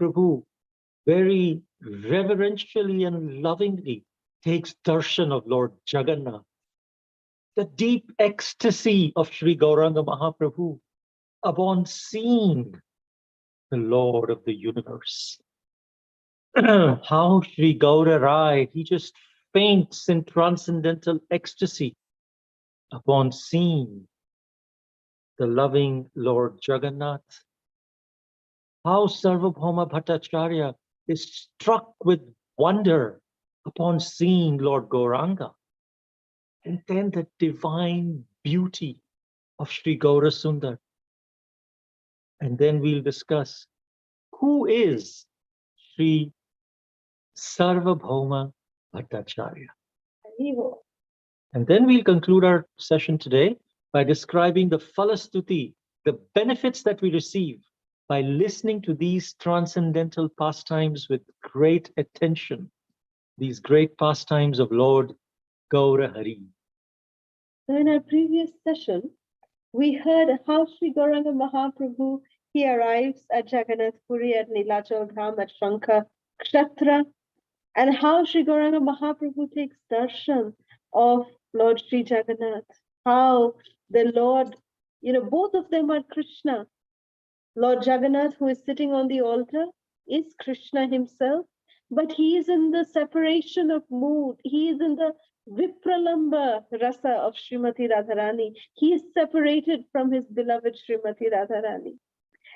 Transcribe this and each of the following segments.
Mahaprabhu very reverentially and lovingly takes darshan of Lord Jagannath. The deep ecstasy of Sri Gauranga Mahaprabhu upon seeing the Lord of the universe. How Sri Gaura Raya, he just faints in transcendental ecstasy upon seeing the loving Lord Jagannath. How Sarvabhouma Bhattacharya is struck with wonder upon seeing Lord Gauranga. And then the divine beauty of Sri Gaura Sundar. And then we'll discuss who is Sri Sarvabhouma Bhattacharya. And then we'll conclude our session today by describing the Phala Stuti, the benefits that we receive by listening to these transcendental pastimes with great attention, these great pastimes of Lord Gaura Hari. So in our previous session, we heard how Sri Gauranga Mahaprabhu, he arrives at Jagannath Puri at Nilachal Dham at Shankha Kshetra, and how Sri Gauranga Mahaprabhu takes darshan of Lord Sri Jagannath, how the Lord, both of them are Krishna. Lord Jagannath, who is sitting on the altar, is Krishna himself, but he is in the separation of mood. He is in the Vipralamba rasa of Srimati Radharani. He is separated from his beloved Srimati Radharani.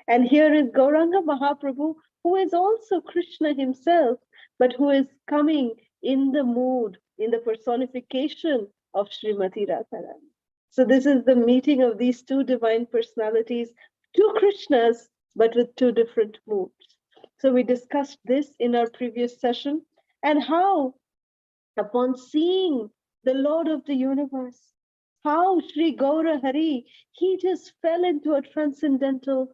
And here is Gauranga Mahaprabhu, who is also Krishna himself, but who is coming in the mood, in the personification of Srimati Radharani. So this is the meeting of these two divine personalities, two Krishnas, but with two different moods. So we discussed this in our previous session, and how upon seeing the Lord of the universe, how Sri Gaura Hari, he just fell into a transcendental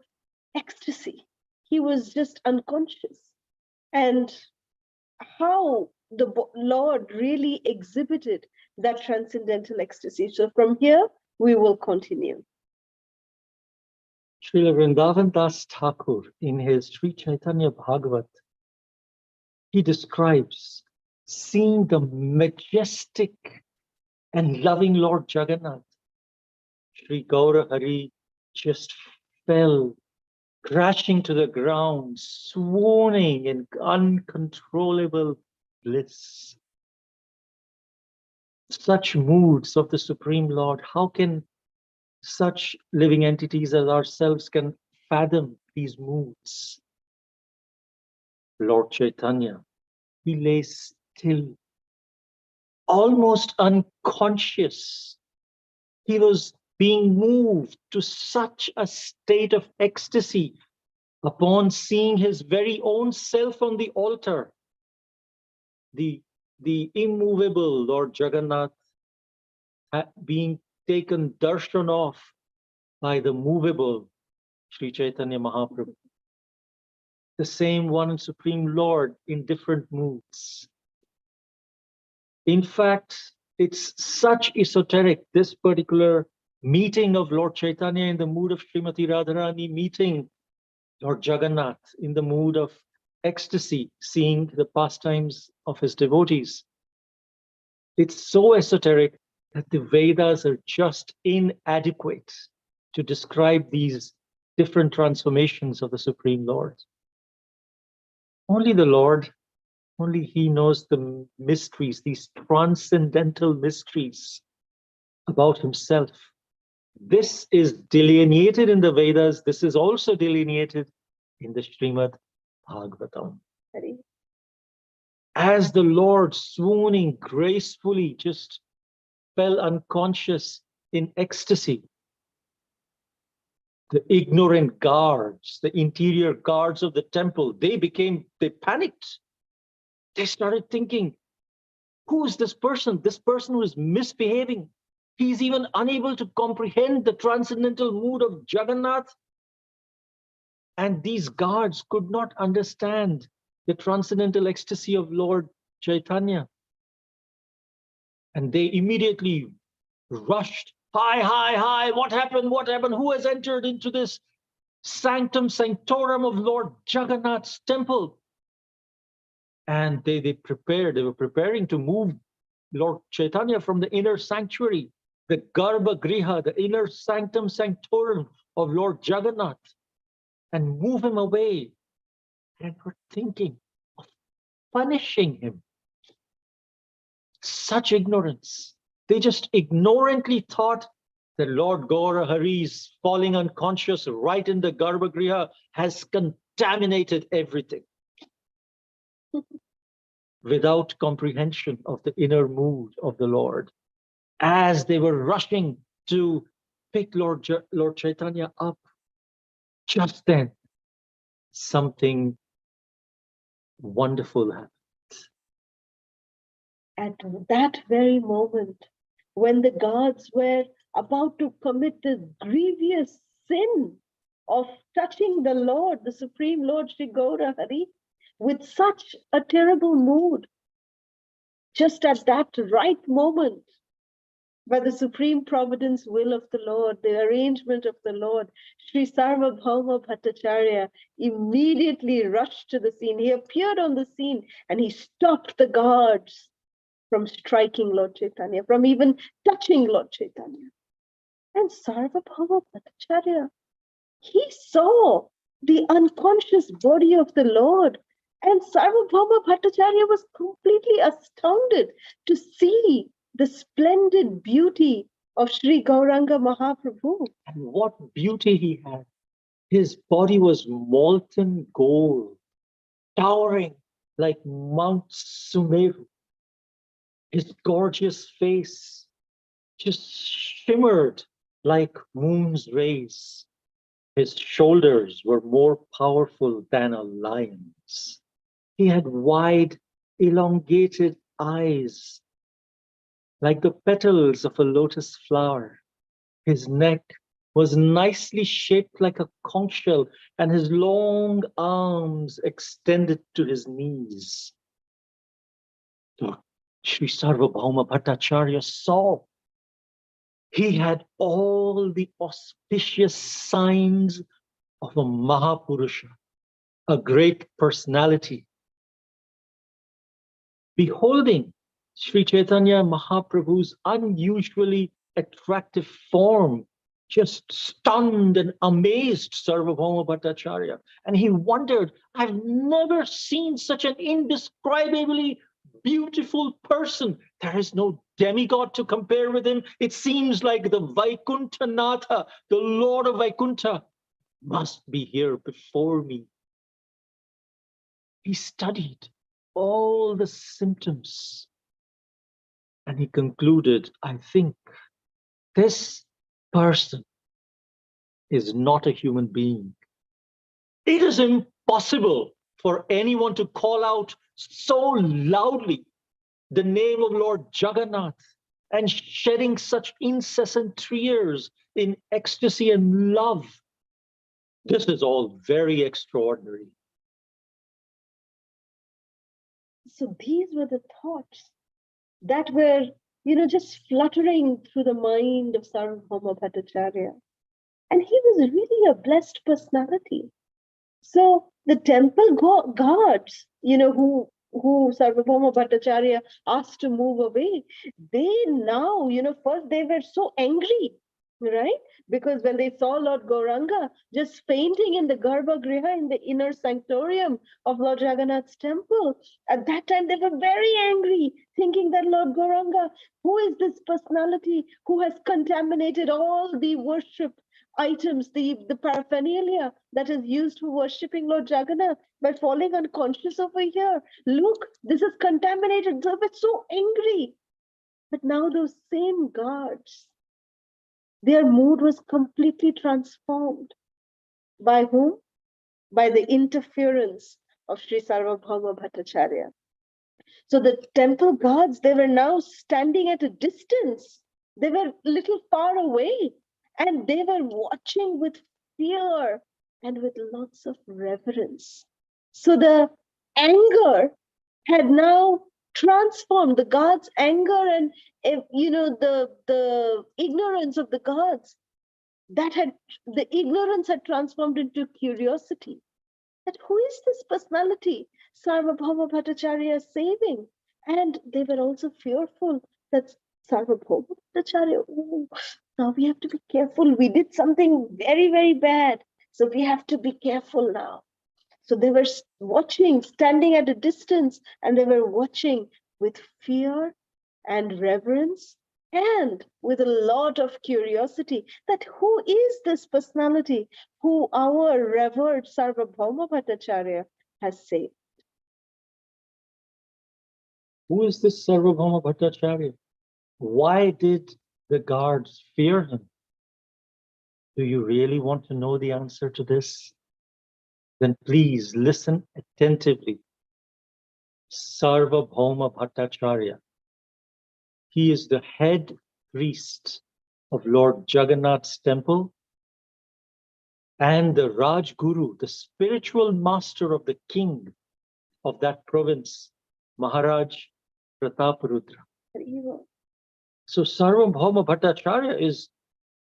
ecstasy. He was just unconscious. And how the Lord really exhibited that transcendental ecstasy. So from here, we will continue. Srila Vrindavan Das Thakur, in his Sri Chaitanya Bhagavat, he describes seeing the majestic and loving Lord Jagannath. Sri Gaura Hari just fell, crashing to the ground, swooning in uncontrollable bliss. Such moods of the Supreme Lord, how can such living entities as ourselves can fathom these moods? Lord Chaitanya, he lay still, almost unconscious. He was being moved to such a state of ecstasy upon seeing his very own self on the altar. The immovable Lord Jagannath being taken darshan of by the movable Sri Chaitanya Mahaprabhu. The same one Supreme Lord in different moods. In fact, it's such esoteric, this particular meeting of Lord Chaitanya in the mood of Srimati Radharani, meeting Lord Jagannath in the mood of ecstasy, seeing the pastimes of his devotees. It's so esoteric that the Vedas are just inadequate to describe these different transformations of the Supreme Lord. Only the Lord, only he knows the mysteries, these transcendental mysteries about himself. This is delineated in the Vedas. This is also delineated in the Srimad Bhagavatam. As the Lord, swooning gracefully, just fell unconscious in ecstasy, the ignorant guards, the interior guards of the temple, they panicked. They started thinking, who is this person? This person who is misbehaving. He's even unable to comprehend the transcendental mood of Jagannath. And these guards could not understand the transcendental ecstasy of Lord Chaitanya. And they immediately rushed, hi, what happened, who has entered into this sanctum sanctorum of Lord Jagannath's temple. And they were preparing to move Lord Chaitanya from the inner sanctuary, the Garbha Griha, the inner sanctum sanctorum of Lord Jagannath, and move him away. And were thinking of punishing him. Such ignorance. They just ignorantly thought that Lord Gaura Hari's falling unconscious right in the Garbha Griha has contaminated everything. Without comprehension of the inner mood of the Lord. As they were rushing to pick Lord Chaitanya up, just then something wonderful happened. At that very moment, when the gods were about to commit the grievous sin of touching the Lord, the Supreme Lord Sri Gaura Hari, with such a terrible mood, just at that right moment, by the supreme providence will of the Lord, the arrangement of the Lord, Sri Sarvabhouma Bhattacharya immediately rushed to the scene. He appeared on the scene and he stopped the guards from striking Lord Chaitanya, from even touching Lord Chaitanya. And Sarvabhouma Bhattacharya, he saw the unconscious body of the Lord. And Sarvabhouma Bhattacharya was completely astounded to see the splendid beauty of Sri Gauranga Mahaprabhu. And what beauty he had. His body was molten gold, towering like Mount Sumeru. His gorgeous face just shimmered like moon's rays. His shoulders were more powerful than a lion's. He had wide, elongated eyes, like the petals of a lotus flower. His neck was nicely shaped like a conch shell, and his long arms extended to his knees. So Sri Sarvabhouma Bhattacharya saw he had all the auspicious signs of a Mahapurusha, a great personality. Beholding Sri Chaitanya Mahaprabhu's unusually attractive form just stunned and amazed Sarvabhouma Bhattacharya. And he wondered, I've never seen such an indescribably beautiful person. There is no demigod to compare with him. It seems like the Vaikuntha Natha, the Lord of Vaikuntha, must be here before me. He studied all the symptoms and he concluded, I think this person is not a human being. It is impossible for anyone to call out so loudly the name of Lord Jagannath and shedding such incessant tears in ecstasy and love. This is all very extraordinary. So these were the thoughts that were, just fluttering through the mind of Sarvabhouma Bhattacharya. And he was really a blessed personality. So the temple guards, who Sarvabhouma Bhattacharya asked to move away, they now, first they were so angry, right? Because when they saw Lord Gauranga just fainting in the Garbha Griha, in the inner sanctorium of Lord Jagannath's temple, at that time they were very angry, thinking that Lord Gauranga, who is this personality who has contaminated all the worship items, the paraphernalia that is used for worshipping Lord Jagannath by falling unconscious over here. Look, this is contaminated. They were so angry. But now those same guards, their mood was completely transformed. By whom? By the interference of Sri Sarvabhouma Bhattacharya. So the temple guards, they were now standing at a distance. They were a little far away. And they were watching with fear and with lots of reverence. So the anger had now transformed, the gods' anger and the ignorance of the gods that had, the ignorance had transformed into curiosity. That who is this personality Sarvabhouma Bhattacharya is saving? And they were also fearful that Sarvabhouma Bhattacharya, oh, now we have to be careful. We did something very, very bad. So we have to be careful now. So they were watching, standing at a distance, and they were watching with fear and reverence and with a lot of curiosity that who is this personality who our revered Sarvabhouma Bhattacharya has saved. Who is this Sarvabhouma Bhattacharya? Why did the guards fear him? Do you really want to know the answer to this? Then please listen attentively. Sarvabhouma Bhattacharya. He is the head priest of Lord Jagannath's temple and the Rajguru, the spiritual master of the king of that province, Maharaj Prataparudra. So Sarvabhouma Bhattacharya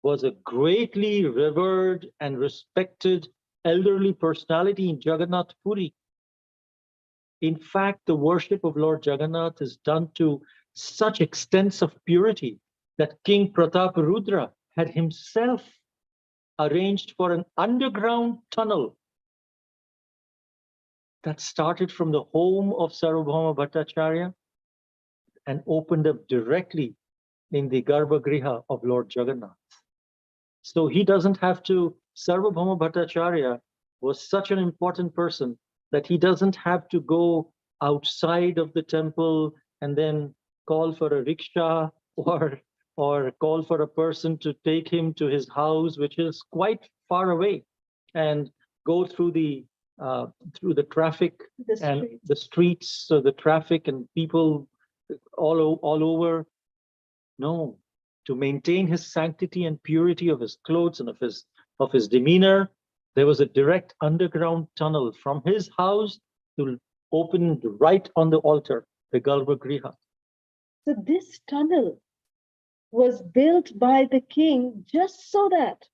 was a greatly revered and respected elderly personality in Jagannath Puri. In fact, the worship of Lord Jagannath is done to such extents of purity that King Prataparudra had himself arranged for an underground tunnel that started from the home of Sarvabhouma Bhattacharya and opened up directly in the Garbhagriha of Lord Jagannath. So he doesn't have to, Sarvabhouma Bhattacharya was such an important person that he doesn't have to go outside of the temple and then call for a rickshaw or call for a person to take him to his house, which is quite far away, and go through the traffic and the streets, so the traffic and people all over. No, to maintain his sanctity and purity of his clothes and of his demeanor, there was a direct underground tunnel from his house to open right on the altar, the Garbhagriha. So this tunnel was built by the king just so that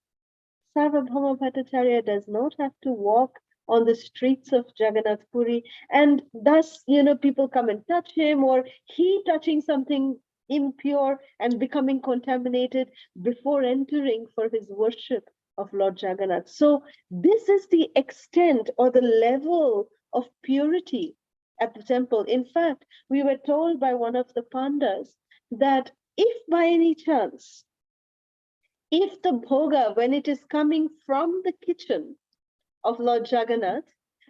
Sarvabhouma Bhattacharya does not have to walk on the streets of Jagannath Puri, and thus, people come and touch him, or he touching something impure and becoming contaminated before entering for his worship of Lord Jagannath. So this is the extent or the level of purity at the temple. In fact, we were told by one of the pandas that if by any chance, if the bhoga, when it is coming from the kitchen of Lord Jagannath,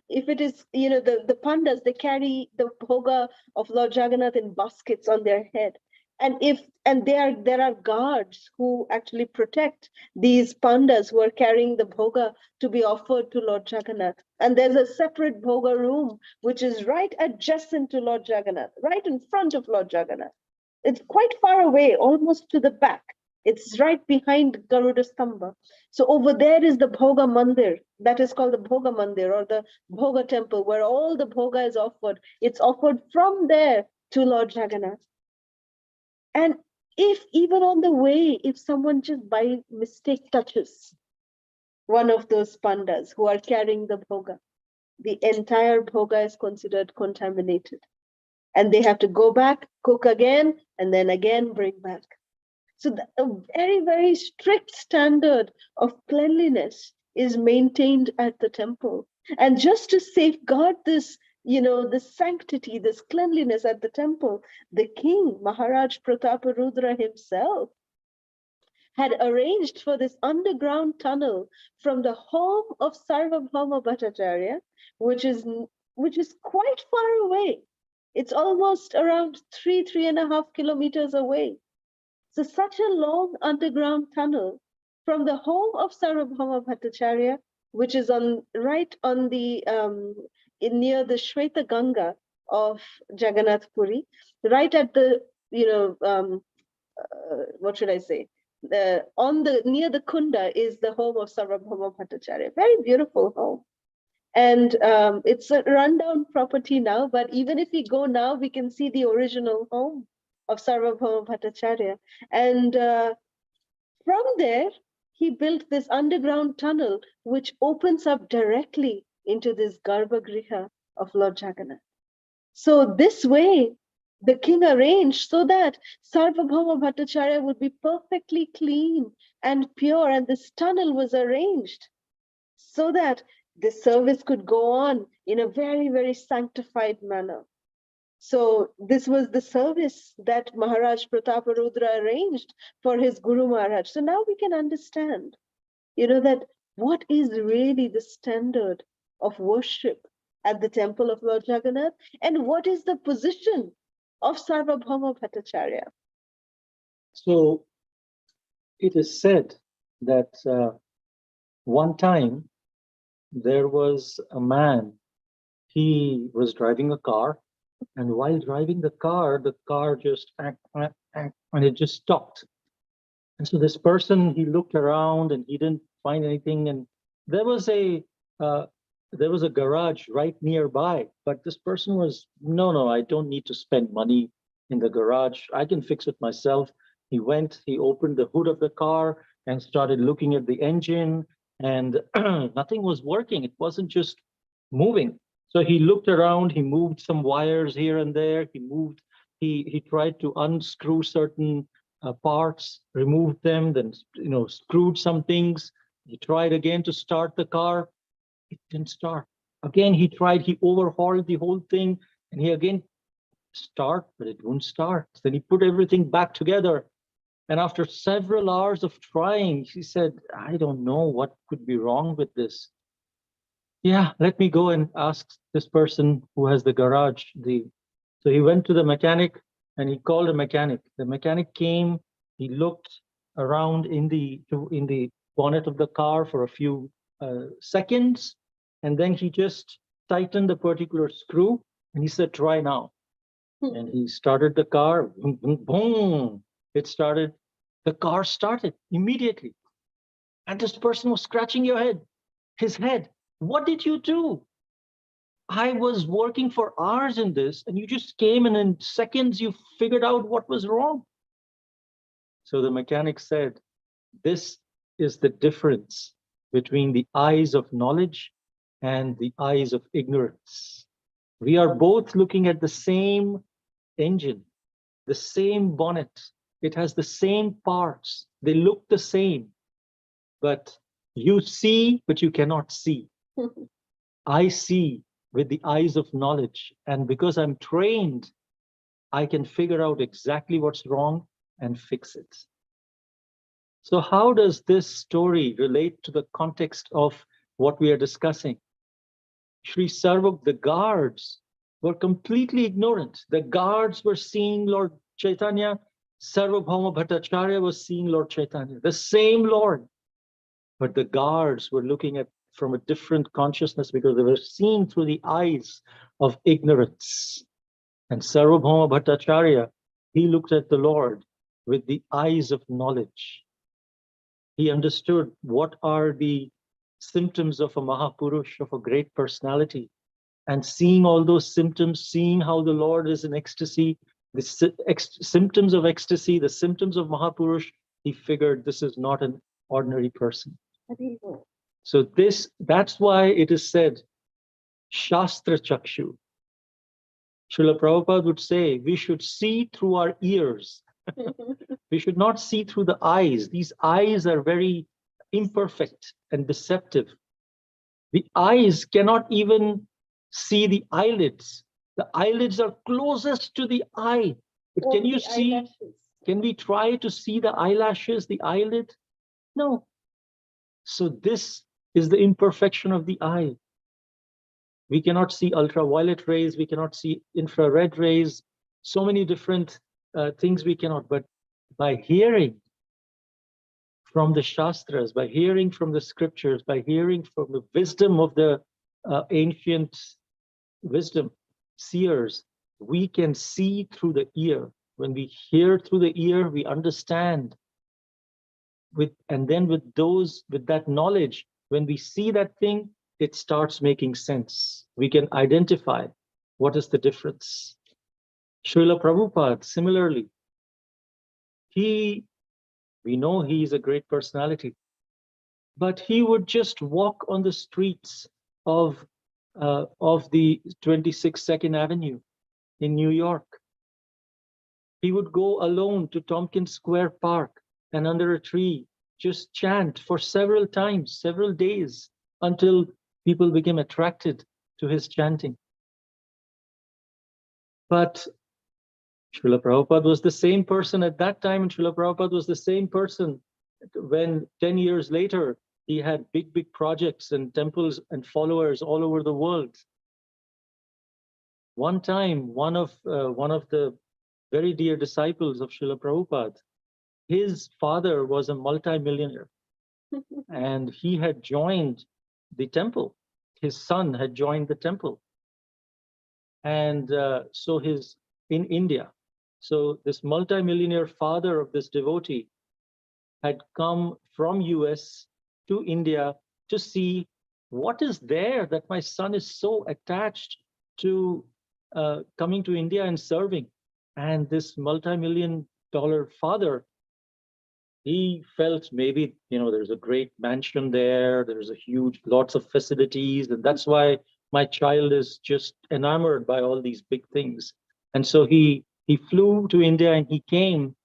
if it is, the pandas, they carry the bhoga of Lord Jagannath in baskets on their head. And there are guards who actually protect these pandas who are carrying the bhoga to be offered to Lord Jagannath. And there's a separate bhoga room, which is right adjacent to Lord Jagannath, right in front of Lord Jagannath. It's quite far away, almost to the back. It's right behind Garuda Stamba. So over there is the Bhoga Mandir, that is called the Bhoga Mandir or the Bhoga Temple, where all the Bhoga is offered. It's offered from there to Lord Jagannath. And if even on the way, if someone just by mistake touches one of those pandas who are carrying the Bhoga, the entire Bhoga is considered contaminated. And they have to go back, cook again, and then again bring back. So a very, very strict standard of cleanliness is maintained at the temple. And just to safeguard this, the sanctity, this cleanliness at the temple, the king, Maharaj Prataparudra himself, had arranged for this underground tunnel from the home of Sarvabhouma Bhattacharya, which is quite far away. It's almost around 3.5 kilometers away. So such a long underground tunnel from the home of Sarvabhouma Bhattacharya, which is right on the near the Shweta Ganga of Jagannath Puri, right at the what should I say? Near the Kunda is the home of Sarvabhouma Bhattacharya. Very beautiful home. And it's a rundown property now, but even if we go now, we can see the original home of Sarvabhouma Bhattacharya. And from there, he built this underground tunnel which opens up directly into this Garbhagriha of Lord Jagannath. So this way, the king arranged so that Sarvabhouma Bhattacharya would be perfectly clean and pure, and this tunnel was arranged so that the service could go on in a very, very sanctified manner. So this was the service that Maharaj Prataparudra arranged for his Guru Maharaj. So now we can understand, that what is really the standard of worship at the temple of Lord Jagannath, and what is the position of Sarvabhauma Bhattacharya. So it is said that one time there was a man, he was driving a car, and while driving the car just and it just stopped. And so this person, he looked around and he didn't find anything. And there was a garage right nearby, but this person was, no, I don't need to spend money in the garage. I can fix it myself. He went, he opened the hood of the car and started looking at the engine, and nothing was working. It wasn't just moving. So he looked around, he moved some wires here and there. He tried to unscrew certain parts, removed them, then screwed some things. He tried again to start the car. It didn't start. Again, he tried, he overhauled the whole thing, and he again start, but it won't start. Then he put everything back together. And after several hours of trying, he said, I don't know what could be wrong with this. Yeah, let me go and ask this person who has the garage. So he went to the mechanic and he called a mechanic. The mechanic came, he looked around in the bonnet of the car for a few seconds, and then he just tightened the particular screw and he said, try now. And he started the car, boom, boom, boom. It started, the car started immediately. And this person was scratching his head. What did you do? I was working for hours in this, and you just came and in seconds you figured out what was wrong. So the mechanic said, this is the difference between the eyes of knowledge and the eyes of ignorance. We are both looking at the same engine, the same bonnet. It has the same parts. They look the same, but you see, but you cannot see. I see with the eyes of knowledge, and because I'm trained, I can figure out exactly what's wrong and fix it. So how does this story relate to the context of what we are discussing? Sri Sarvabhauma, the guards were completely ignorant. The guards were seeing Lord Caitanya. Sarvabhauma Bhattacharya was seeing Lord Caitanya, the same Lord. But the guards were looking at from a different consciousness because they were seeing through the eyes of ignorance. And Sarvabhauma Bhattacharya, he looked at the Lord with the eyes of knowledge. He understood what are the symptoms of a Mahapurush, of a great personality. And seeing all those symptoms, seeing how the Lord is in ecstasy, the symptoms of ecstasy, the symptoms of Mahapurush, he figured this is not an ordinary person. So that's why it is said, Shastra Chakshu. Srila Prabhupada would say, we should see through our ears. We should not see through the eyes. These eyes are very imperfect and deceptive. The eyes cannot even see the eyelids. The eyelids are closest to the eye. But can you see? Eyelashes. Can we try to see the eyelashes, the eyelid? No. So this is the imperfection of the eye. We cannot see ultraviolet rays. We cannot see infrared rays. So many different things we cannot. But by hearing from the Shastras, by hearing from the scriptures, by hearing from the wisdom of the ancient wisdom seers, we can see through the ear. When we hear through the ear, we understand. And then with that knowledge, when we see that thing, it starts making sense. We can identify what is the difference. Srila Prabhupada, similarly, we know he is a great personality, but he would just walk on the streets of the 26th 2nd Avenue in New York. He would go alone to Tompkins Square Park and under a tree just chant for several times, several days, until people became attracted to his chanting. But Srila Prabhupada was the same person at that time, and Srila Prabhupada was the same person when 10 years later, he had big projects and temples and followers all over the world. One time, one of the very dear disciples of Srila Prabhupada, his father was a multi-millionaire, and he had joined the temple. His son had joined the temple. And in India. So this multi-millionaire father of this devotee had come from US to India to see what is there that my son is so attached to coming to India and serving. And this multi-million-dollar father, he felt maybe, there's a great mansion there, there's a huge, lots of facilities, and that's why my child is just enamored by all these big things. And so he flew to India and he came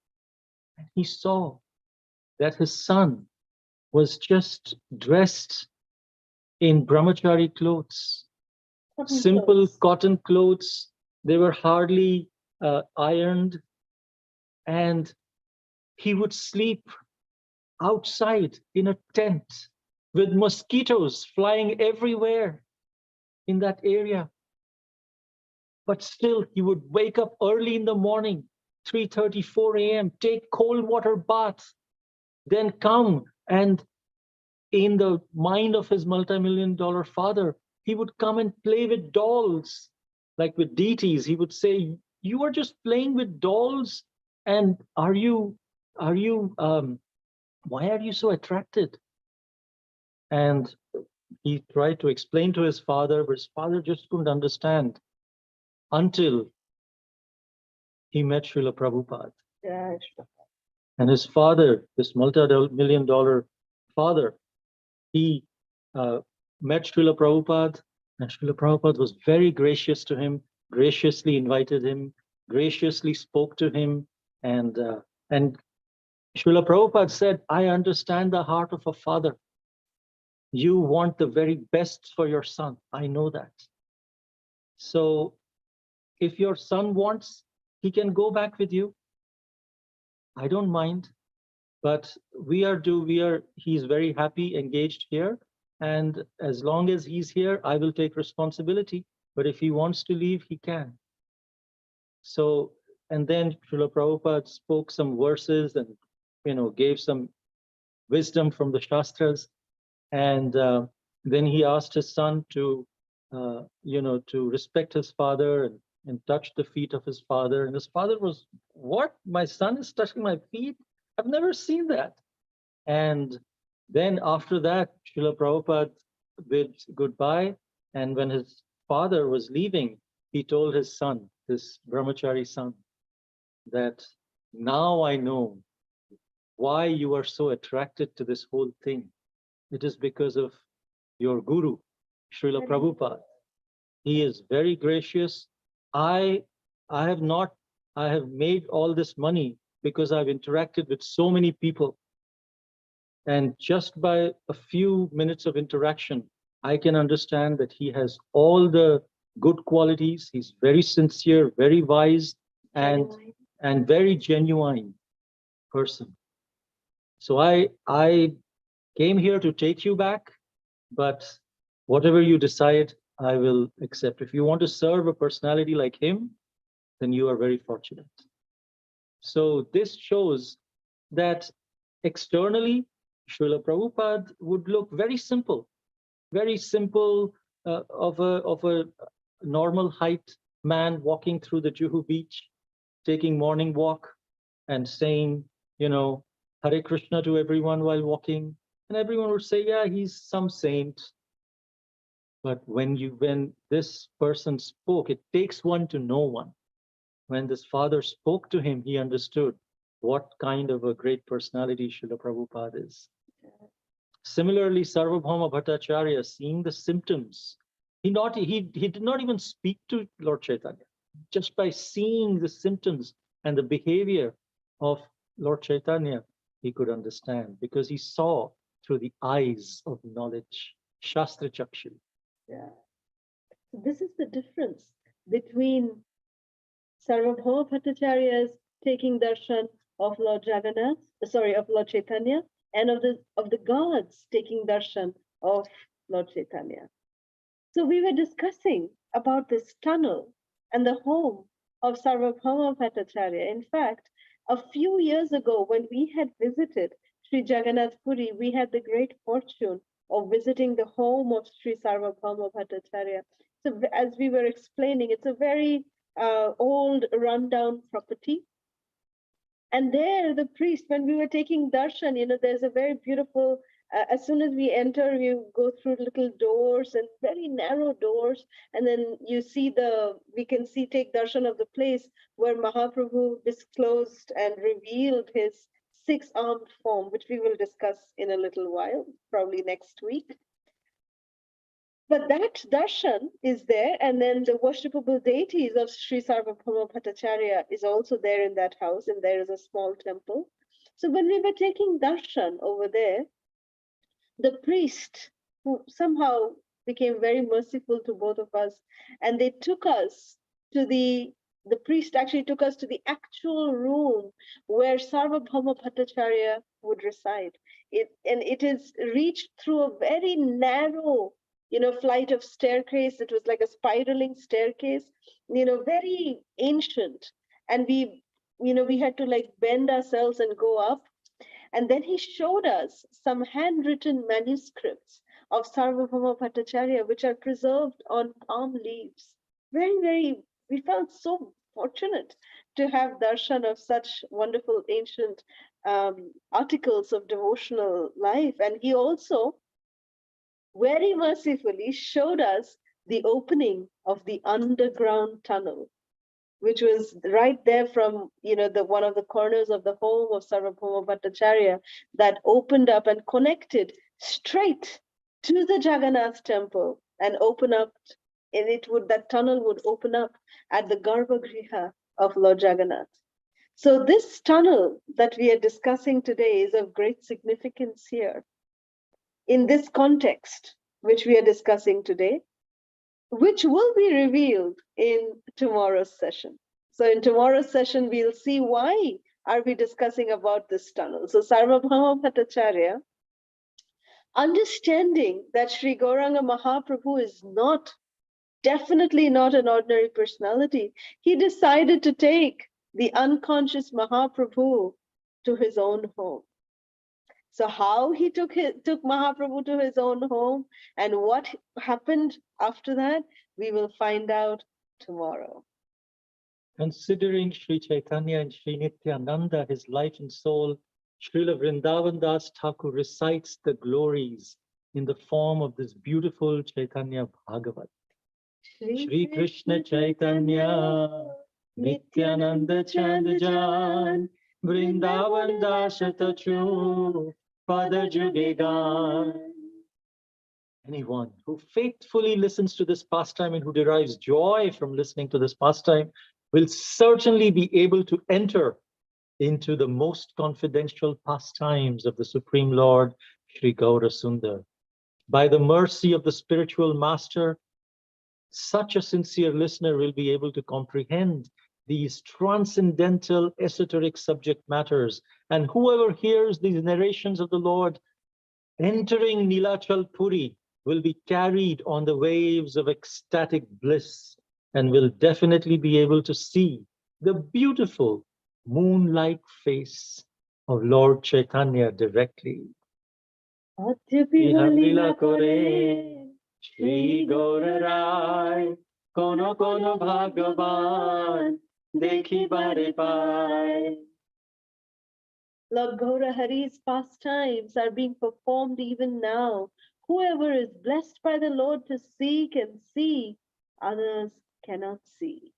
and he saw that his son was just dressed in brahmachari clothes, simple cotton clothes. They were hardly ironed, and he would sleep outside in a tent with mosquitoes flying everywhere in that area. But still, he would wake up early in the morning, 3:30, 4 a.m., take cold water bath, then come, and in the mind of his multi-million-dollar father, he would come and play with dolls, like with deities. He would say, "You are just playing with dolls, and why are you so attracted?" And he tried to explain to his father, but his father just couldn't understand until he met Srila Prabhupada. Yeah. And his father, this multi-million-dollar father, he met Srila Prabhupada, and Srila Prabhupada was very gracious to him, graciously invited him, graciously spoke to him, and Srila Prabhupada said, "I understand the heart of a father. You want the very best for your son. I know that. So if your son wants, he can go back with you. I don't mind, but he's very happy, engaged here. And as long as he's here, I will take responsibility. But if he wants to leave, he can." So, and then Srila Prabhupada spoke some verses and, gave some wisdom from the Shastras. And then he asked his son to respect his father and touch the feet of his father. And his father was, "What? My son is touching my feet? I've never seen that." And then after that, Srila Prabhupada bid goodbye. And when his father was leaving, he told his son, this brahmachari son, that now I know why you are so attracted to this whole thing. It is because of your guru, Srila Prabhupada. He is very gracious. I have made all this money because I've interacted with so many people. And just by a few minutes of interaction, I can understand that he has all the good qualities. He's very sincere, very wise, and very genuine person. So I came here to take you back, but whatever you decide, I will accept. If you want to serve a personality like him, then you are very fortunate. So this shows that externally, Srila Prabhupada would look very simple of a normal height man walking through the Juhu beach, taking morning walk and saying, Hare Krishna to everyone while walking. And everyone would say, yeah, he's some saint. But when this person spoke, it takes one to know one. When this father spoke to him, he understood what kind of a great personality Srila Prabhupada is. Similarly, Sarvabhouma Bhattacharya, seeing the symptoms, he did not even speak to Lord Chaitanya. Just by seeing the symptoms and the behavior of Lord Chaitanya, he could understand, because he saw through the eyes of knowledge, Shastra Chakshu. Yeah. So this is the difference between Sarvabhauma Bhattacharya's taking darshan of Lord Jagannath, of Lord Chaitanya, and of the gods taking darshan of Lord Chaitanya. So we were discussing about this tunnel and the home of Sarvabhauma Bhattacharya. In fact, a few years ago, when we had visited Sri Jagannath Puri, we had the great fortune of visiting the home of Sri Sarvabhauma Bhattacharya. So as we were explaining, it's a very old rundown property. And there, the priest, when we were taking darshan, there's a very beautiful, as soon as we enter, you go through little doors and very narrow doors. And then we can take darshan of the place where Mahaprabhu disclosed and revealed his six-armed form, which we will discuss in a little while, probably next week. But that darshan is there, and then the worshipable deities of Sri Sarvabhauma Bhattacharya is also there in that house, and there is a small temple. So when we were taking darshan over there, the priest, who somehow became very merciful to both of us, and they took us to the priest actually took us to the actual room where Sarvabhauma Bhattacharya would reside. It is reached through a very narrow flight of staircase. It was like a spiraling staircase, very ancient. And we had to bend ourselves and go up. And then he showed us some handwritten manuscripts of Sarvabhauma Bhattacharya, which are preserved on palm leaves. Very, very, we felt so fortunate to have darshan of such wonderful ancient articles of devotional life. And he also very mercifully showed us the opening of the underground tunnel, which was right there from one of the corners of the home of Sarvabhauma Bhattacharya, that opened up and connected straight to the Jagannath temple, and that tunnel would open up at the Garbhagriha of Lord Jagannath. So this tunnel that we are discussing today is of great significance here. In this context, which we are discussing today, which will be revealed in tomorrow's session. So in tomorrow's session, we'll see why are we discussing about this tunnel. So Sarvabhauma Bhattacharya, understanding that Sri Gauranga Mahaprabhu is definitely not an ordinary personality, he decided to take the unconscious Mahaprabhu to his own home. So how he took Mahaprabhu to his own home and what happened after that, we will find out tomorrow. Considering Sri Chaitanya and Sri Nityananda, his life and soul, Srila Vrindavan Das Thakur recites the glories in the form of this beautiful Chaitanya Bhagavat. Shri Krishna Chaitanya, Nityananda Chandajan, Vrindavan Das Tachu, Pada Jugegan. Anyone who faithfully listens to this pastime and who derives joy from listening to this pastime will certainly be able to enter into the most confidential pastimes of the Supreme Lord, Sri Gaura Sundar. By the mercy of the spiritual master, such a sincere listener will be able to comprehend these transcendental esoteric subject matters. And whoever hears these narrations of the Lord entering Nilachal Puri will be carried on the waves of ecstatic bliss and will definitely be able to see the beautiful moon-like face of Lord Chaitanya directly. Sri Gaura Raya, kono kono Bhagavan, dekhi bare pai. Lord Gaura Hari's pastimes are being performed even now. Whoever is blessed by the Lord to see can see, others cannot see.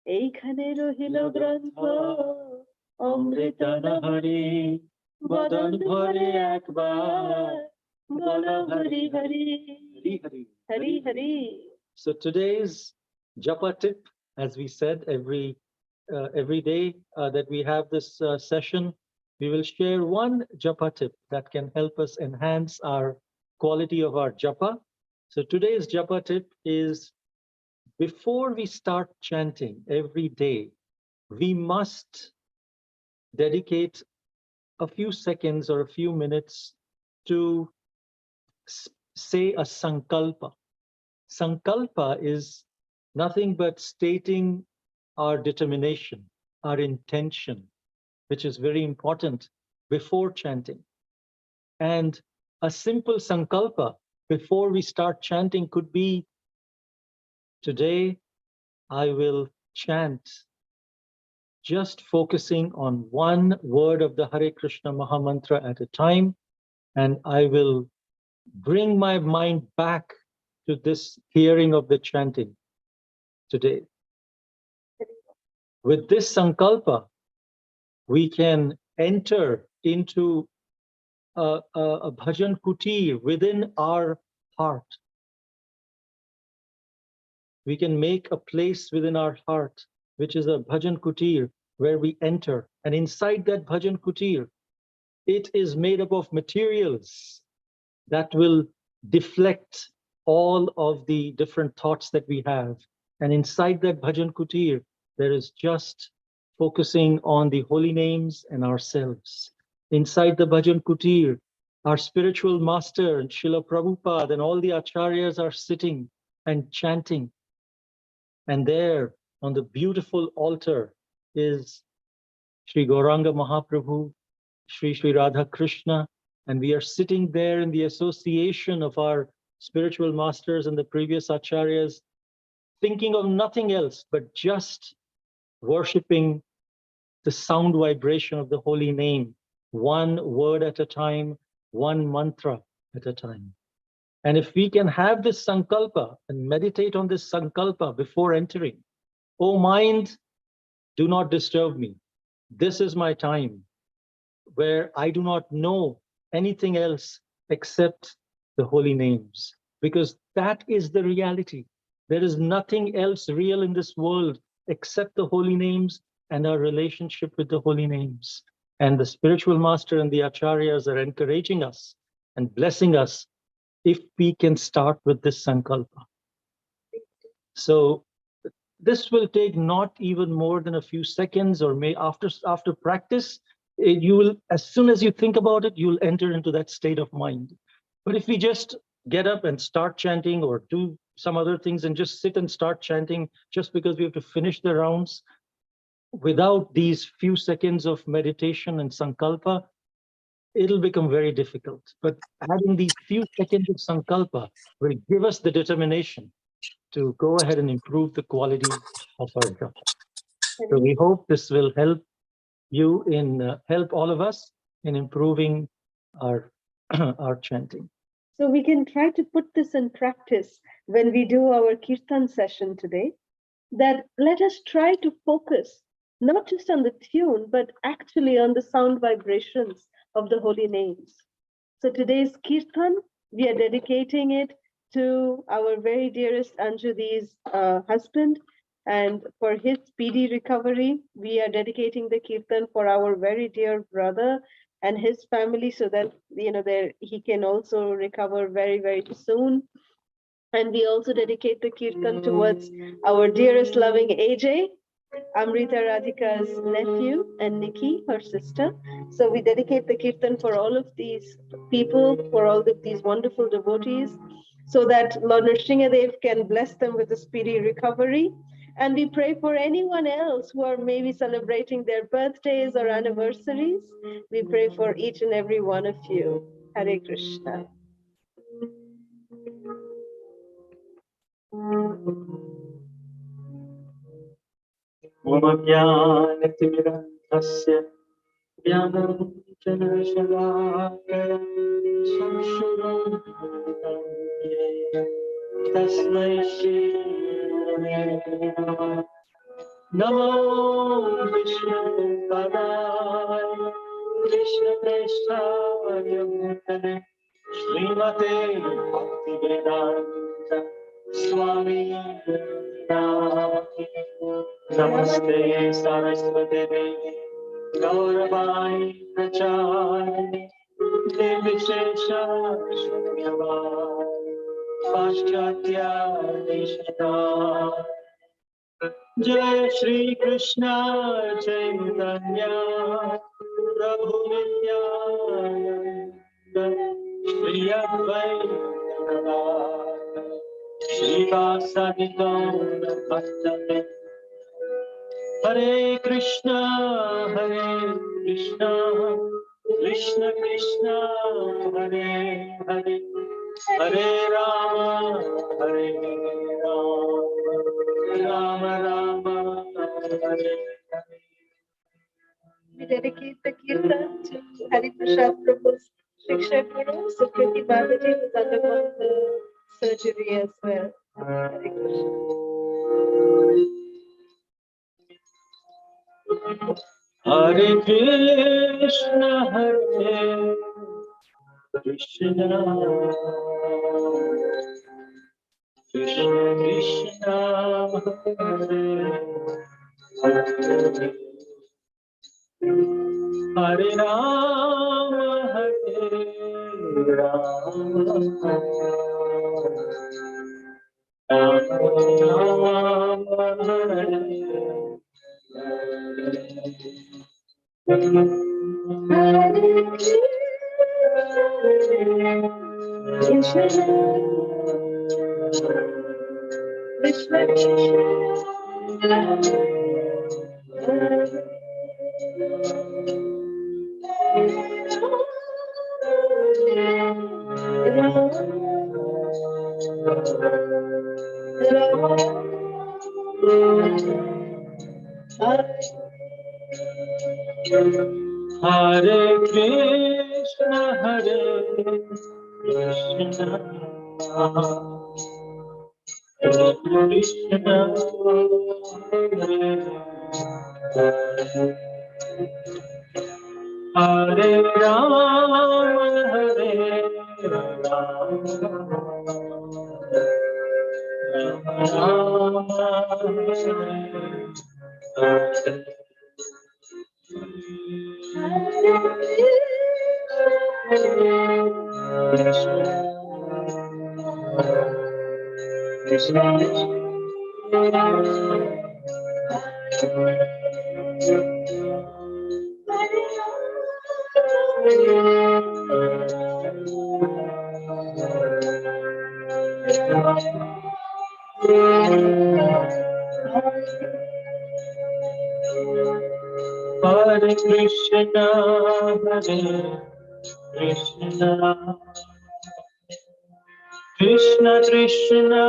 Eikhane rohilo grantha, Amrita Nahari, Badan Bhare Akbar, Bolo Hari Hari. Hari Hari. Hari Hari. So today's japa tip, as we said, every day that we have this session, we will share one japa tip that can help us enhance our quality of our japa. So today's japa tip is, before we start chanting every day, we must dedicate a few seconds or a few minutes to say a sankalpa. Sankalpa is nothing but stating our determination, our intention, which is very important before chanting. And a simple sankalpa before we start chanting could be, today I will chant just focusing on one word of the Hare Krishna Mahamantra at a time, and I will bring my mind back to this hearing of the chanting today. With this sankalpa, we can enter into a bhajan kutir within our heart. We can make a place within our heart, which is a bhajan kutir, where we enter. And inside that bhajan kutir, it is made up of materials that will deflect all of the different thoughts that we have. And inside that bhajan kutir, there is just focusing on the holy names and ourselves. Inside the bhajan kutir, our spiritual master and Srila Prabhupada and all the acharyas are sitting and chanting. And there on the beautiful altar is Sri Gauranga Mahaprabhu, Sri Radha Krishna, and we are sitting there in the association of our spiritual masters and the previous acharyas, thinking of nothing else but just worshipping the sound vibration of the holy name, one word at a time, one mantra at a time. And if we can have this sankalpa and meditate on this sankalpa before entering, oh mind, do not disturb me. This is my time where I do not know anything else except the holy names, because that is the reality. There is nothing else real in this world except the holy names and our relationship with the holy names. And the spiritual master and the acharyas are encouraging us and blessing us if we can start with this sankalpa. So this will take not even more than a few seconds, or may after practice, you will, as soon as you think about it, you'll enter into that state of mind. But if we just get up and start chanting or do some other things and just sit and start chanting just because we have to finish the rounds, without these few seconds of meditation and sankalpa, it'll become very difficult. But adding these few seconds of sankalpa will give us the determination to go ahead and improve the quality of our japa. So we hope this will help you in, help all of us in improving our, our chanting. So we can try to put this in practice when we do our kirtan session today, that let us try to focus not just on the tune, but actually on the sound vibrations of the holy names. So today's kirtan, we are dedicating it to our very dearest Anju's husband, and for his speedy recovery. We are dedicating the kirtan for our very dear brother and his family, so that he can also recover very, very soon. And we also dedicate the kirtan towards our dearest loving AJ, Amrita Radhika's nephew, and Nikki, her sister. So we dedicate the kirtan for all of these people, for all of these wonderful devotees, so that Lord Nrsingadev can bless them with a speedy recovery. And we pray for anyone else who are maybe celebrating their birthdays or anniversaries. We pray for each and every one of you. Hare Krishna. Omagyanatimirandhasya Vyananjanashalakaya Sanshuram Tasmai Shri Namo Vishnu Padaya Krishna Prestaya Bhutale Srimate Bhaktivedanta Swami Namaste. Namaste Saraswati Devi Gauravani Pracharani Devishesha Shunyava Paschatya Nishita. Jai Shri Krishna Chaitanya Prabhu Nityananda Shri Advaita Gadadhara Shri Vasadi Gaura Bhattacharya. Hare Krishna Krishna Krishna Hare Hare Hare Rama Rama Rama Hare Hare. We dedicate the kirtan to Hariprasath Prabhu's Shiksha Guru, Sukriti Balaji, who's undergone the surgery as well. Hare Krishna. Hare Krishna Krishna Krishna Hare Rama Hare Krishna Krishna Krishna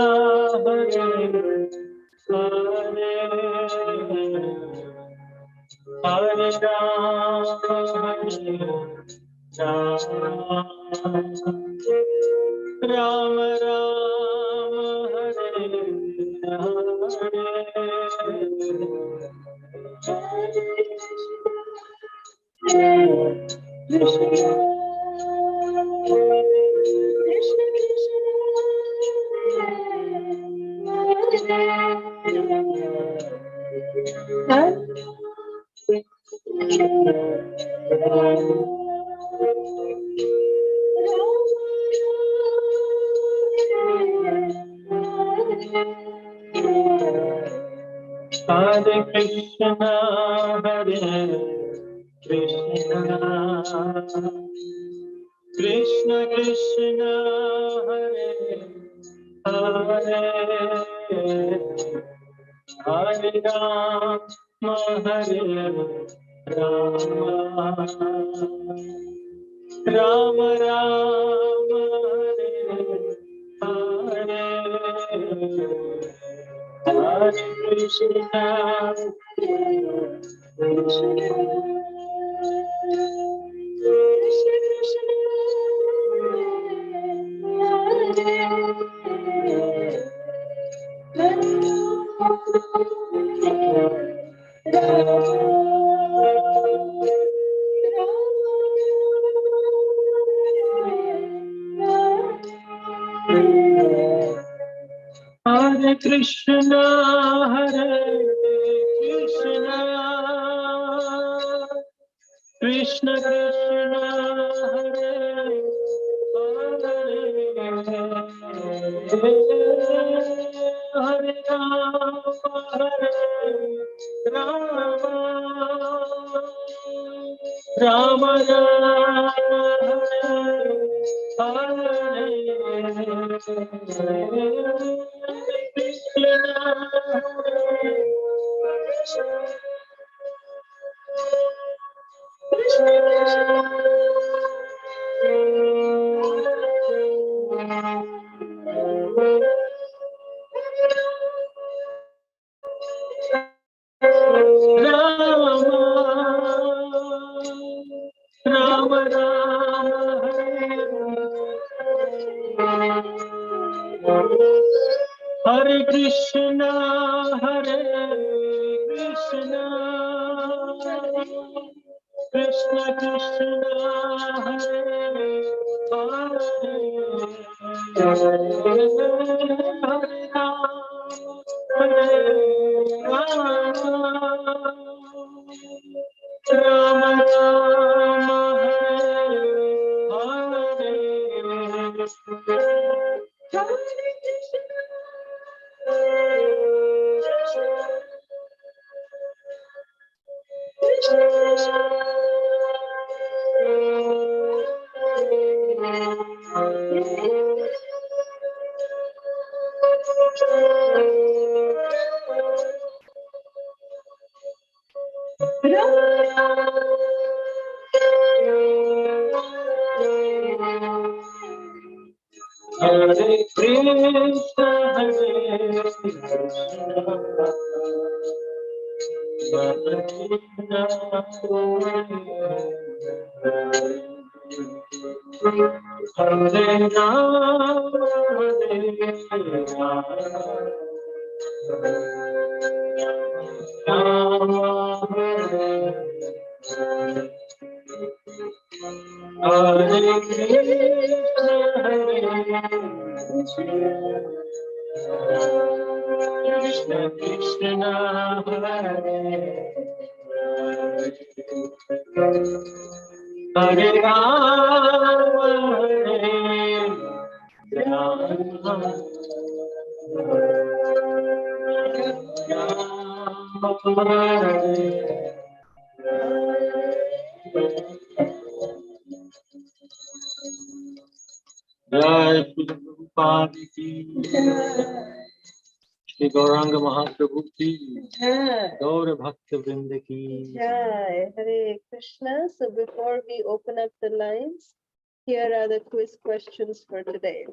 Hare Rama Rama Hare Krishna Krishna Krishna Hare Hare Hare Rama Rama Rama Hare Hare Krishna Krishna Krishna Hare Hare Hare Rama Rama Rama Hare Hare Krishna Krishna, Krishna Krishna, Hare Rama, Rama Hare Krishna, Krishna Krishna, Sri Gauranga Mahaprabhu ki, Gaura Bhakta Vrinda ki. Jai, Hare Krishna. So before we open up the lines, here are the quiz questions for today.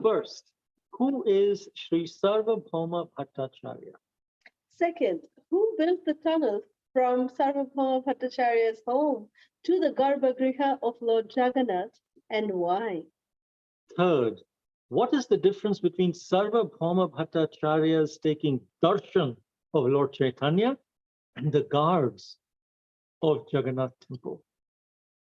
First, who is Sri Sarvabhouma Bhattacharya? Second, who built the tunnel from Sarvabhouma Bhattacharya's home to the Garbhagriha of Lord Jagannath, and why? Third, what is the difference between Sarvabhouma Bhattacharya's taking darshan of Lord Caitanya and the guards of Jagannath temple?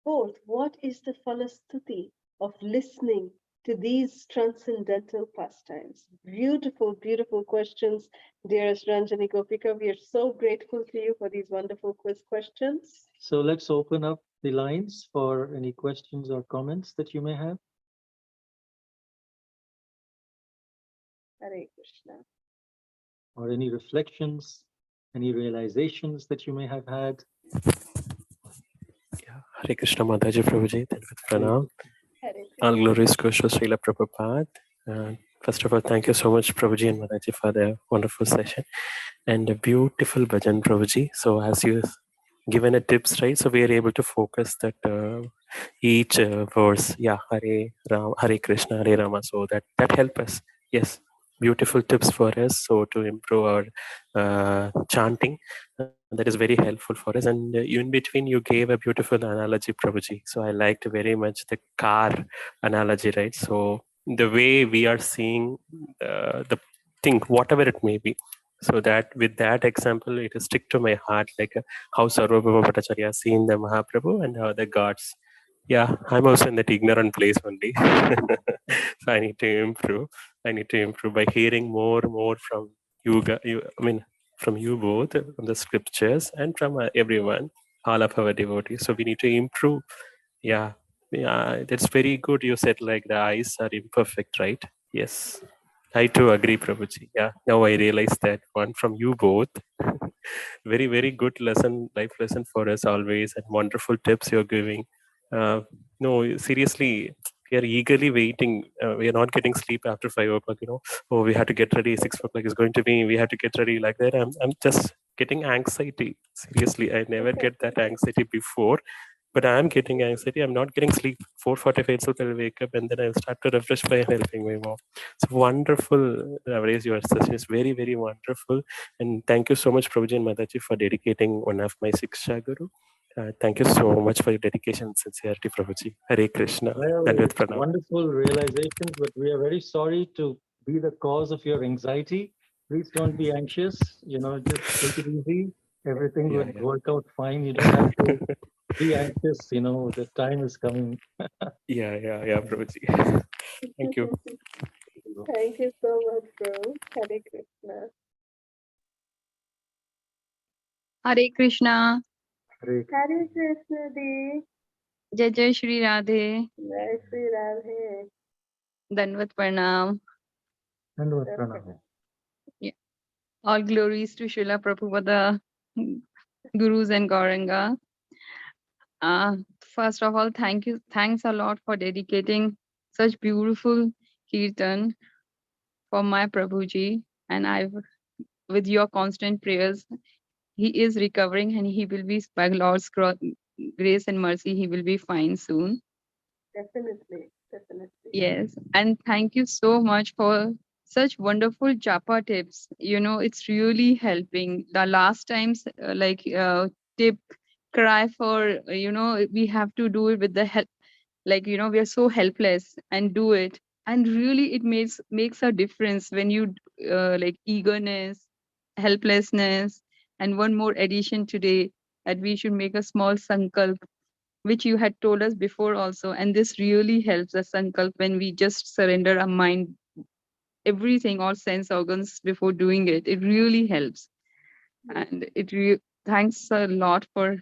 Fourth, what is the Phala Stuti of listening to these transcendental pastimes? Beautiful, beautiful questions, dearest Ranjani Gopika. We are so grateful to you for these wonderful quiz questions. So let's open up the lines for any questions or comments that you may have. Hare Krishna. Or any reflections, any realizations that you may have had. Yeah. Hare Krishna Mataji Prabhuji, Pranam. All glories goes to Srila Prabhupada. First of all, thank you so much, Prabhuji and Mataji, for the wonderful session and a beautiful bhajan, Prabhuji. So as you given a tips, right? So we are able to focus that each verse, yeah, Hare Krishna, Hare Rama. So that help us. Yes, beautiful tips for us. So to improve our chanting. That is very helpful for us. And in between, you gave a beautiful analogy, Prabhuji. So I liked very much the car analogy, right? So the way we are seeing the thing, whatever it may be. So that with that example, it is stick to my heart, like how Sarvabhouma Bhattacharya seen the Mahaprabhu and how the gods. Yeah, I'm also in that ignorant place only. So I need to improve. I need to improve by hearing more from you. From you both, from the scriptures, and from everyone, all of our devotees. So we need to improve. Yeah, that's very good. You said like the eyes are imperfect, right? Yes, I too agree, Prabhuji. Yeah, now I realize that one from you both. Very, very good lesson, life lesson for us always, and wonderful tips you're giving. No, seriously, we are eagerly waiting. We are not getting sleep after 5 o'clock. Oh, we have to get ready. 6 o'clock is going to be. We have to get ready like that. I'm just getting anxiety. Seriously, I never get that anxiety before. But I'm getting anxiety. I'm not getting sleep. 4:45 itself, I'll wake up and then I'll start to refresh by helping my mom. So wonderful. Nowadays, your session is very, very wonderful. And thank you so much, Prabhuji and Mataji, for dedicating one of my Siksha Guru. Thank you so much for your dedication and sincerity, Prabhuji. Hare Krishna. Well, wonderful realizations, but we are very sorry to be the cause of your anxiety. Please don't be anxious. Just take it easy. Everything would work out fine. You don't have to be anxious. The time is coming. Yeah, Prabhuji. Thank you. Thank you so much, bro. Hare Krishna. Hare Krishna. Hare Hare Krishna, Di. Jai Jai Shri Radhe. Jai Shri Radhe. Danvat Pranam. Pranam. All glories to Srila Prabhupada, Gurus and Gauranga. First of all, thanks a lot for dedicating such beautiful kirtan for my Prabhuji. And with your constant prayers, he is recovering and he will be, by Lord's grace and mercy, he will be fine soon. Definitely. Yes, and thank you so much for such wonderful japa tips. It's really helping. The last times, tip cry for, we have to do it with the help. We are so helpless and do it. And really, it makes a difference when you eagerness, helplessness, and one more addition today that we should make a small sankalp, which you had told us before also. And this really helps us, sankalp, when we just surrender our mind, everything, all sense organs before doing it. It really helps. And thanks a lot for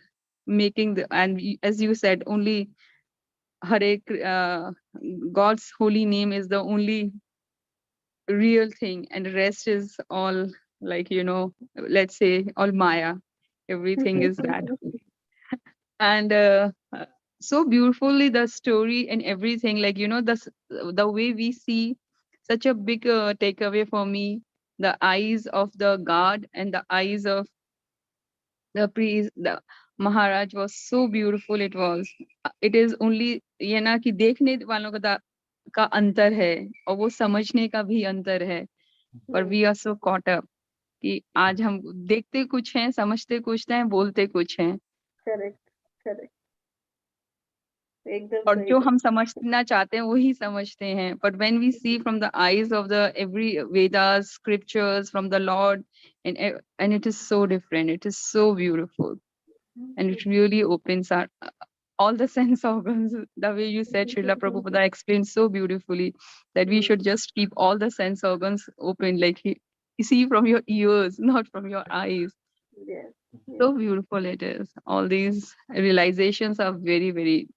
making as you said, only God's holy name is the only real thing, and the rest is all let's say all Maya. Everything is that. And so beautifully the story and everything, the way we see such a big takeaway for me, the eyes of the God and the eyes of the priest, the Maharaj, was so beautiful. It is only ये ना कि देखने वालों का अंतर है और वो समझने का भी अंतर है, पर we are so caught up कि आज हम देखते कुछ हैं, समझते कुछ हैं, बोलते कुछ हैं. Correct. और जो हम समझना चाहते हैं वही समझते हैं. But when we see from the eyes of the every Vedas, scriptures from the Lord, and it is so different. It is so beautiful, and it really opens our all the sense organs. The way you said, Srila Prabhupada explained so beautifully that we should just keep all the sense organs open, you see from your ears, not from your eyes. Yes. So beautiful it is. All these realizations are very, very,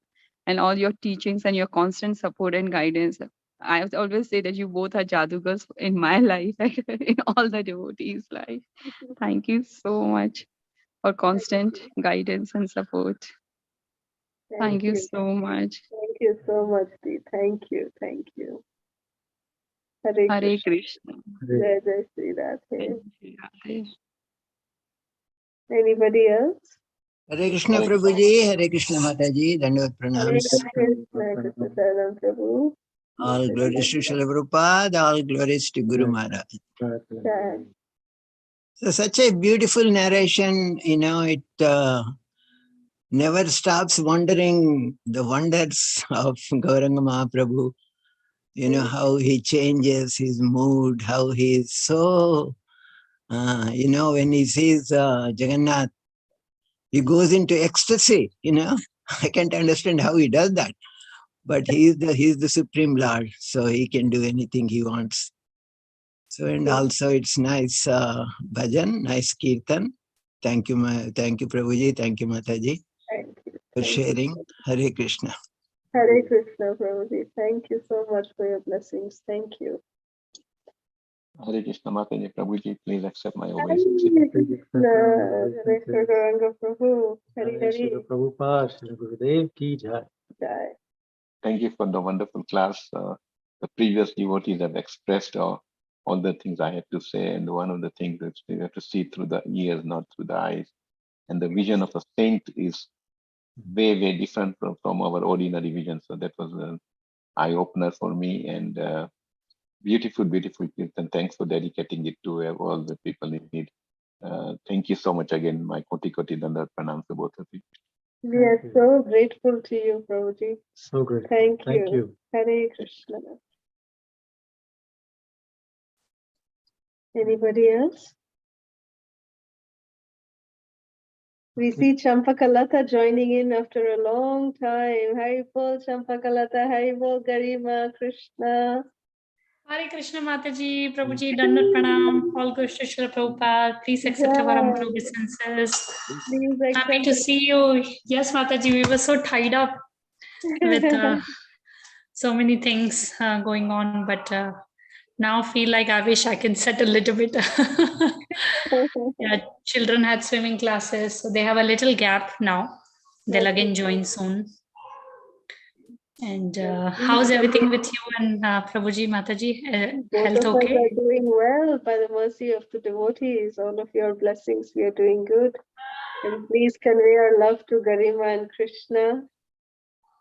and all your teachings and your constant support and guidance. I always say that you both are jadugars in my life, in all the devotees' life. Thank you so much for constant guidance and support. Thank you so much. Thank you so much, Dee. Thank you. Hare Krishna. Jai Jai Shri Radhe. Radhe. Anybody else? Hare Krishna Prabhuji, Hare Krishna Mataji, Dandavat Hare Pranams. Krishna Saranam Prabhu. All glories to Srila Prabhupada, all glories to Guru Maharaj. Jai. So such a beautiful narration, it never stops wondering the wonders of Gauranga Mahaprabhu, how he changes his mood, how he is so, when he sees Jagannath, he goes into ecstasy, I can't understand how he does that, but he is the Supreme Lord, so he can do anything he wants. So, and also it's nice bhajan, nice kirtan. Thank you, thank you, Prabhuji. Thank you, Mataji, Thank you. for Thank sharing. you. Hare Krishna. Hare Krishna, Prabhuji. Thank you so much for your blessings. Thank you. Hare Krishna Mataji, Prabhuji, please accept my Hare obeisance. Krishna, Hare Gauranga Prabhu. Hare Hare. Shri Prabhupada, Shri Gurudev ki jai. Jai. Thank you for the wonderful class. The previous devotees have expressed all the things I had to say, and one of the things that we have to see through the ears, not through the eyes. And the vision of a saint is way, way different from our ordinary vision. So that was an eye-opener for me, and beautiful, beautiful kirtan. Thanks for dedicating it to all the people in need. Thank you so much again. My koti koti dandat pranam to both of you. We are so grateful to you, Prabhuji. So great. Thank Thank you. you. Hare Krishna. Anybody else? We see Champakalata joining in after a long time. Haribol Champakalata, Haribol Garima, Krishna. Hare Krishna Mataji, Prabhuji, Dandat Pranam, all goes to Srila Prabhupada. Please accept our humble obeisances. Please Happy accept to see you. Yes, Mataji, we were so tied up with so many things going on, but now feel like I wish I can set a little bit. Yeah, children had swimming classes, so they have a little gap now. They'll again join soon. And how's everything with you and Prabhuji, Mataji? Both Health of us okay? are doing well by the mercy of the devotees. All of your blessings, we are doing good. And please convey our love to Garima and Krishna.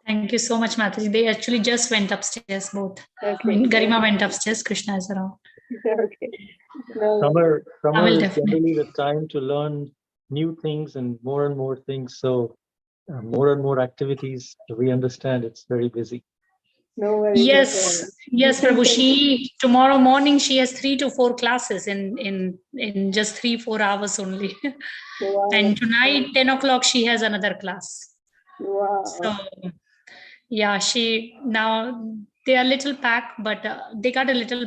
Thank you so much, Mataji. They actually just went upstairs, both. Okay. I mean, Garima went upstairs, Krishna is around. Okay. No. Summer will is definitely. generally the time to learn new things and more things. So more and more activities. We understand it's very busy. No worries. Yes, yes, Prabhu. Tomorrow morning she has 3 to 4 classes in just 3-4 hours only. Wow. And tonight 10 o'clock she has another class. Wow. So yeah, now they are little packed, but they got a little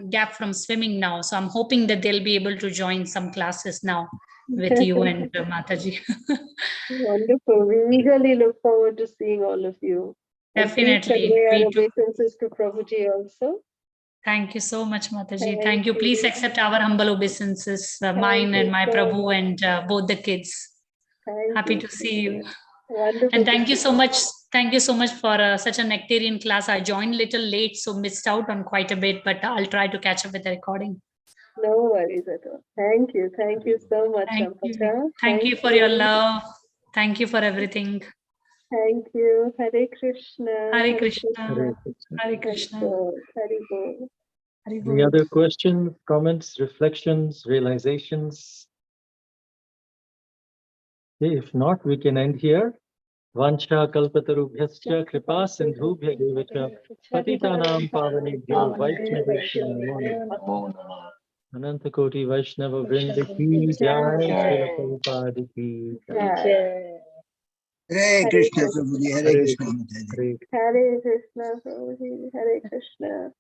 gap from swimming now. So I'm hoping that they'll be able to join some classes now with you and Mataji. Wonderful. We eagerly look forward to seeing all of you. Definitely. And please convey our Me too. obeisances to Prabhuji also. Thank you so much, Mataji. Thank Thank you. you. Please accept our humble obeisances, mine you and my so Prabhu much. and both the kids. Happy to see you. Wonderful. And thank you so much. Thank you so much for such a nectarian class. I joined a little late, so missed out on quite a bit, but I'll try to catch up with the recording. No worries at all. Thank you. Thank you so much, Thank you. Champaka. Thank you for your love. Thank you for everything. Thank you. Hare Krishna. Hare Krishna. Hare Krishna. Hare Krishna. Hare Bol. Any other questions, comments, reflections, realizations? Okay, if not, we can end here. Vancha kalpatarubhyascha kripa sindhubhya devacha patitanam pavanebhyo vaishnavesya namo namaः. Namo Namah. Ananta Koti Vaishnava Vrinda ki jai, Srila Prabhupada ki jai. Hare Krishna, Prabhuji. Hare Krishna, Mataji. Hare Krishna, Prabhuji. Hare Krishna.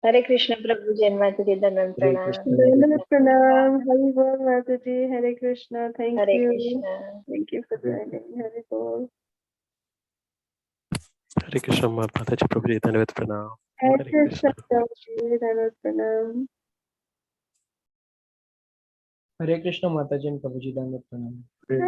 Hare Krishna Prabhuji and Mataji Dandan Pranam. Dandat Pranam. Hare Bol Mataji. Hare Krishna. Thank Hare you. Krishna. Thank you for joining. Hare Bol. Hare Krishna, Mataji, Prabhuji, Dandavat Pranam. Hare Hare Krishna, Krishna. Prabhuji. Dandat Pranam. Hare Krishna Mataji and Prabhuji Dandat Pranam. Hare